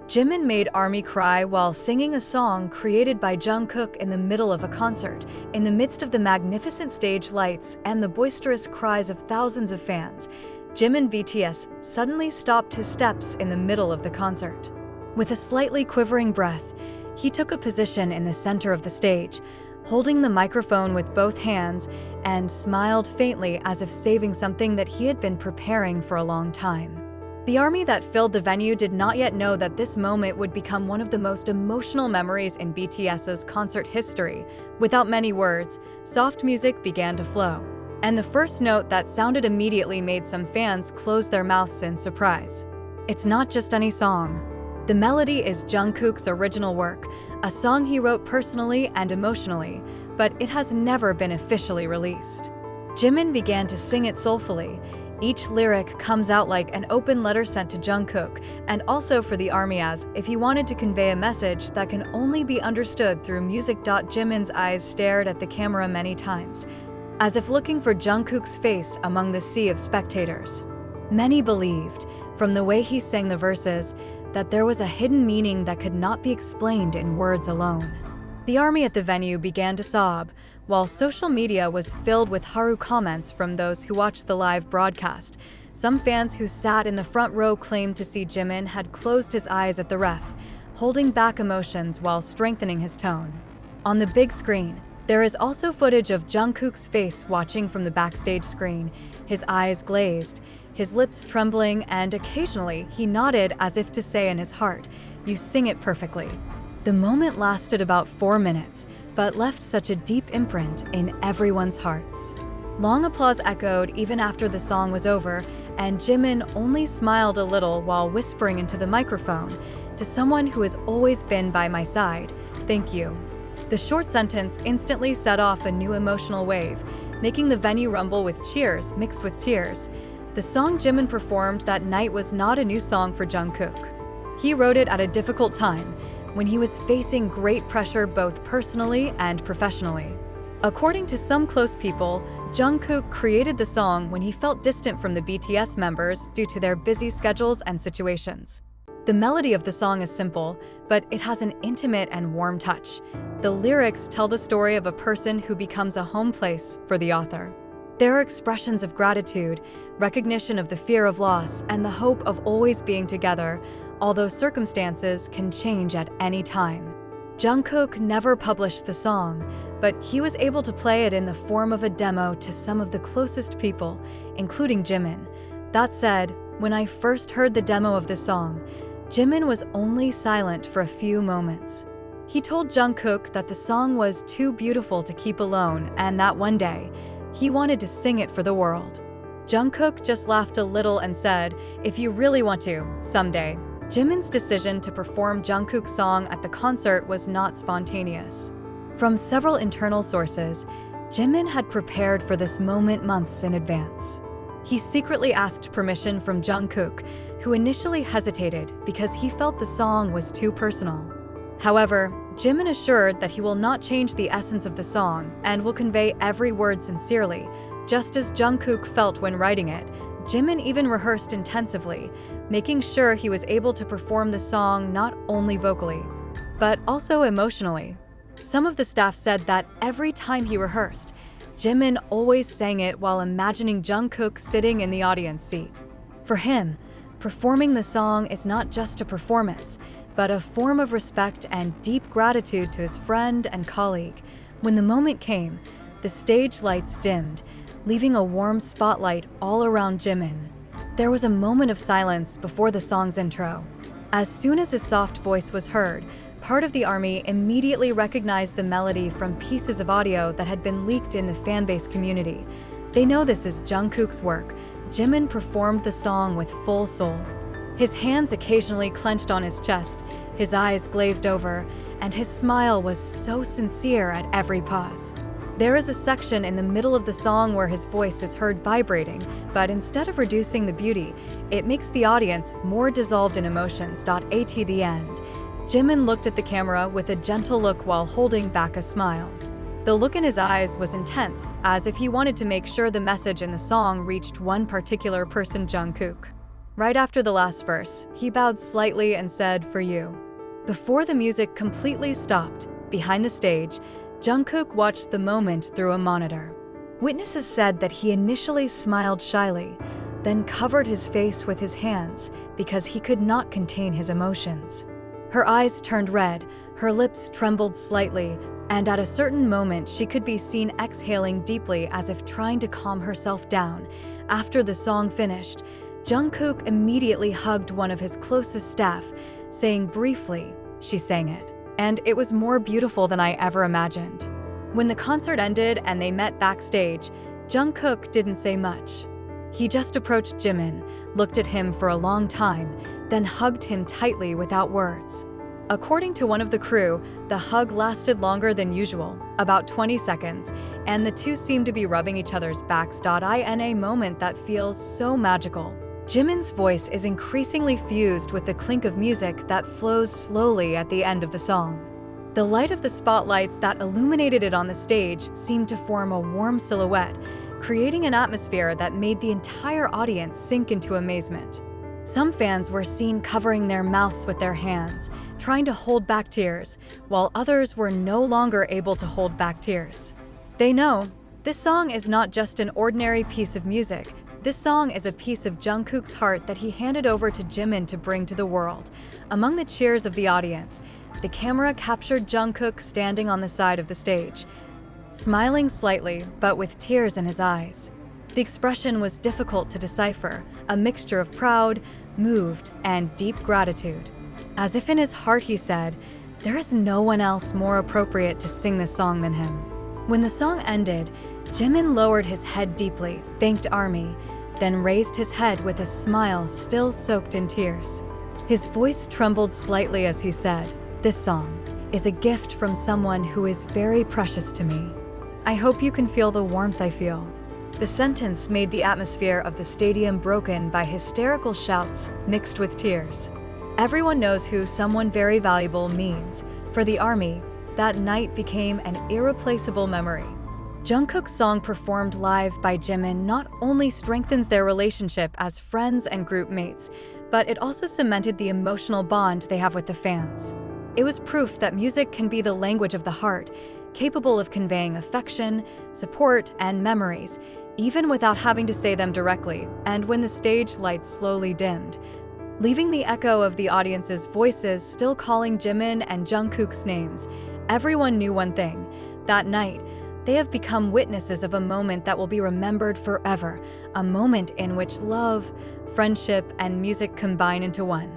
Jimin made ARMY cry while singing a song created by Jungkook in the middle of a concert, in the midst of the magnificent stage lights and the boisterous cries of thousands of fans. Jimin BTS suddenly stopped his steps in the middle of the concert. With a slightly quivering breath, he took a position in the center of the stage, holding the microphone with both hands, and smiled faintly as if saving something that he had been preparing for a long time. The ARMY that filled the venue did not yet know that this moment would become one of the most emotional memories in BTS's concert history. Without many words, soft music began to flow, and the first note that sounded immediately made some fans close their mouths in surprise. It's not just any song. The melody is Jungkook's original work, a song he wrote personally and emotionally, but it has never been officially released. Jimin began to sing it soulfully. Each lyric comes out like an open letter sent to Jungkook, and also for the ARMY, as if he wanted to convey a message that can only be understood through music. Jimin's eyes stared at the camera many times, as if looking for Jungkook's face among the sea of spectators. Many believed, from the way he sang the verses, that there was a hidden meaning that could not be explained in words alone. The ARMY at the venue began to sob, while social media was filled with haru comments from those who watched the live broadcast. Some fans who sat in the front row claimed to see Jimin had closed his eyes at the ref, holding back emotions while strengthening his tone. On the big screen, there is also footage of Jungkook's face watching from the backstage screen, his eyes glazed, his lips trembling, and occasionally he nodded as if to say in his heart, "You sing it perfectly." The moment lasted about 4 minutes, but left such a deep imprint in everyone's hearts. Long applause echoed even after the song was over, and Jimin only smiled a little while whispering into the microphone, "To someone who has always been by my side, thank you." The short sentence instantly set off a new emotional wave, making the venue rumble with cheers mixed with tears. The song Jimin performed that night was not a new song for Jungkook. He wrote it at a difficult time, when he was facing great pressure both personally and professionally. According to some close people, Jungkook created the song when he felt distant from the BTS members due to their busy schedules and situations. The melody of the song is simple, but it has an intimate and warm touch. The lyrics tell the story of a person who becomes a home place for the author. There are expressions of gratitude, recognition of the fear of loss, and the hope of always being together, although circumstances can change at any time. Jungkook never published the song, but he was able to play it in the form of a demo to some of the closest people, including Jimin. That said, when I first heard the demo of the song, Jimin was only silent for a few moments. He told Jungkook that the song was too beautiful to keep alone, and that one day, he wanted to sing it for the world. Jungkook just laughed a little and said, "If you really want to, someday." Jimin's decision to perform Jungkook's song at the concert was not spontaneous. From several internal sources, Jimin had prepared for this moment months in advance. He secretly asked permission from Jungkook, who initially hesitated because he felt the song was too personal. However, Jimin assured that he will not change the essence of the song and will convey every word sincerely, just as Jungkook felt when writing it. Jimin even rehearsed intensively, making sure he was able to perform the song not only vocally, but also emotionally. Some of the staff said that every time he rehearsed, Jimin always sang it while imagining Jungkook sitting in the audience seat. For him, performing the song is not just a performance, but a form of respect and deep gratitude to his friend and colleague. When the moment came, the stage lights dimmed, leaving a warm spotlight all around Jimin. There was a moment of silence before the song's intro. As soon as his soft voice was heard, part of the ARMY immediately recognized the melody from pieces of audio that had been leaked in the fanbase community. They know this is Jungkook's work. Jimin performed the song with full soul. His hands occasionally clenched on his chest, his eyes glazed over, and his smile was so sincere at every pause. There is a section in the middle of the song where his voice is heard vibrating, but instead of reducing the beauty, it makes the audience more dissolved in emotions. At the end, Jimin looked at the camera with a gentle look while holding back a smile. The look in his eyes was intense, as if he wanted to make sure the message in the song reached one particular person, Jungkook. Right after the last verse, he bowed slightly and said, "For you." Before the music completely stopped, behind the stage, Jungkook watched the moment through a monitor. Witnesses said that he initially smiled shyly, then covered his face with his hands because he could not contain his emotions. Her eyes turned red, her lips trembled slightly, and at a certain moment she could be seen exhaling deeply as if trying to calm herself down. After the song finished, Jungkook immediately hugged one of his closest staff, saying briefly, "She sang it, and it was more beautiful than I ever imagined." When the concert ended and they met backstage, Jungkook didn't say much. He just approached Jimin, looked at him for a long time, then hugged him tightly without words. According to one of the crew, the hug lasted longer than usual, about 20 seconds, and the two seemed to be rubbing each other's backs. In a moment that feels so magical. Jimin's voice is increasingly fused with the clink of music that flows slowly at the end of the song. The light of the spotlights that illuminated it on the stage seemed to form a warm silhouette, creating an atmosphere that made the entire audience sink into amazement. Some fans were seen covering their mouths with their hands, trying to hold back tears, while others were no longer able to hold back tears. They know this song is not just an ordinary piece of music. This song is a piece of Jungkook's heart that he handed over to Jimin to bring to the world. Among the cheers of the audience, the camera captured Jungkook standing on the side of the stage, smiling slightly but with tears in his eyes. The expression was difficult to decipher, a mixture of proud, moved, and deep gratitude. As if in his heart he said, "There is no one else more appropriate to sing this song than him." When the song ended, Jimin lowered his head deeply, thanked ARMY, then raised his head with a smile still soaked in tears. His voice trembled slightly as he said, "This song is a gift from someone who is very precious to me. I hope you can feel the warmth I feel." The sentence made the atmosphere of the stadium broken by hysterical shouts mixed with tears. Everyone knows who someone very valuable means. For the ARMY, that night became an irreplaceable memory. Jungkook's song performed live by Jimin not only strengthens their relationship as friends and group mates, but it also cemented the emotional bond they have with the fans. It was proof that music can be the language of the heart, capable of conveying affection, support, and memories, even without having to say them directly. And when the stage lights slowly dimmed, leaving the echo of the audience's voices still calling Jimin and Jungkook's names, everyone knew one thing. That night, they have become witnesses of a moment that will be remembered forever, a moment in which love, friendship, and music combine into one.